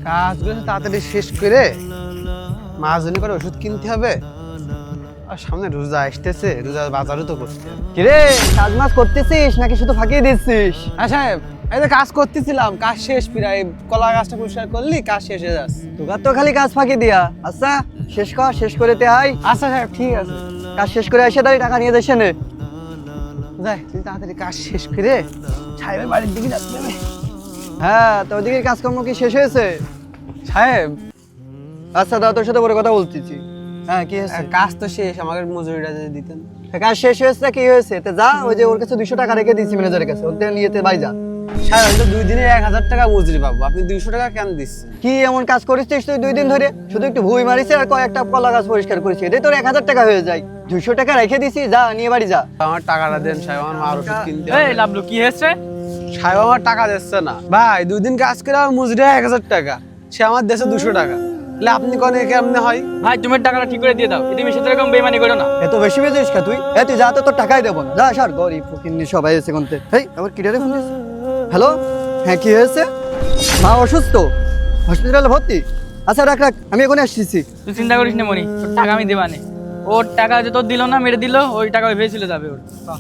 কাজগুলো তাড়াতাড়ি শেষ করে মাঝজনে করে ওষুধ কিনতে হবে। আর সামনে রোজা আসতেছে, রোজা বাজারও তো করতে হবে। কিরে কাজ মাজ করতেছিস নাকি শুধু ফাঁকিয়ে দিচ্ছিস? হ্যাঁ সাহেব, এই যে কাজ করতেছিলাম, কাজ শেষ প্রায়। কলা গাছটা পরিষ্কার করলি, কাজ শেষ হয়ে যাচ্ছে। তোকার তো খালি কাজ ফাঁকি দিয়া। আচ্ছা শেষ কর, শেষ করে তে আয়। আচ্ছা সাহেব, ঠিক আছে। কাজ শেষ করে এসে তাই টাকা নিয়ে যাচ্ছে নে। যাই, তুই তাড়াতাড়ি কাজ শেষ করে সাহেবের বাড়ির দিকে যাচ্ছে হবে। হ্যাঁ তো ওদিকে কাজকর্ম কি শেষ হয়েছে? সাহেব, আচ্ছা দাদা তোর সাথে বড় কথা বলতেছি। হ্যাঁ কি হয়েছে? কাজ তো শেষ, আমাকে মজুরিটা যদি দিতেন। কাজ শেষ হয়েছে কি হয়েছে? তে যা, ওই যে ওর কাছে 200 টাকা রেখে দিয়েছি ম্যানেজারের কাছে, ওতে নিয়ে তে বাই যা। সাহেব, আমি তো 2 দিনে 1000 টাকা মজুরি পাবো, আপনি 200 টাকা কেন দিচ্ছেন? কি এমন কাজ করেছিস তুই 2 দিন ধরে? শুধু একটু ভুঁই মারিছে আর কয়েকটা কলা গাছ পরিষ্কার করেছি, এটাই তোর 1000 টাকা হয়ে যায়। 200 টাকা রেখে দিছি, যা নিয়ে বাড়ি যা। আমার টাকাটা দেন সাহেব, আমার মার ওষুধ কিনতে হবে। এই লাভলু কি হয়েছে? সাহেব আমার টাকা দিচ্ছে না ভাই, 2 দিন কাজ করে আমার মজুরি 1000 টাকা, সে আমার দেশে 200 টাকা। তাহলে আপনি কোন কেমনে হয়? ভাই তুমি টাকাটা ঠিক করে দিয়ে দাও, তুমি সাথে এরকম বেইমানি করো না। এত বেশি বেজিস কা তুই? তুই যা, তো তোর টাকাই দেবো না, যা সর। গরিব ফকিন্নি সবাই এসে কোনতে। হেই আবার কিডারে ফোন দিস? হ্যালো, হ্যাঁ কি হয়েছে? মা অসুস্থ, হসপিটালে ভর্তি? আচ্ছা রাখ রাখ, আমি এখন আসছি। তুই চিন্তা করিস না মনি, তোর টাকা আমি দেবানে। ওর টাকা যে তোর দিল না, মেরে দিল, ওই টাকা ওই ভেবেছিল যাবে ওর।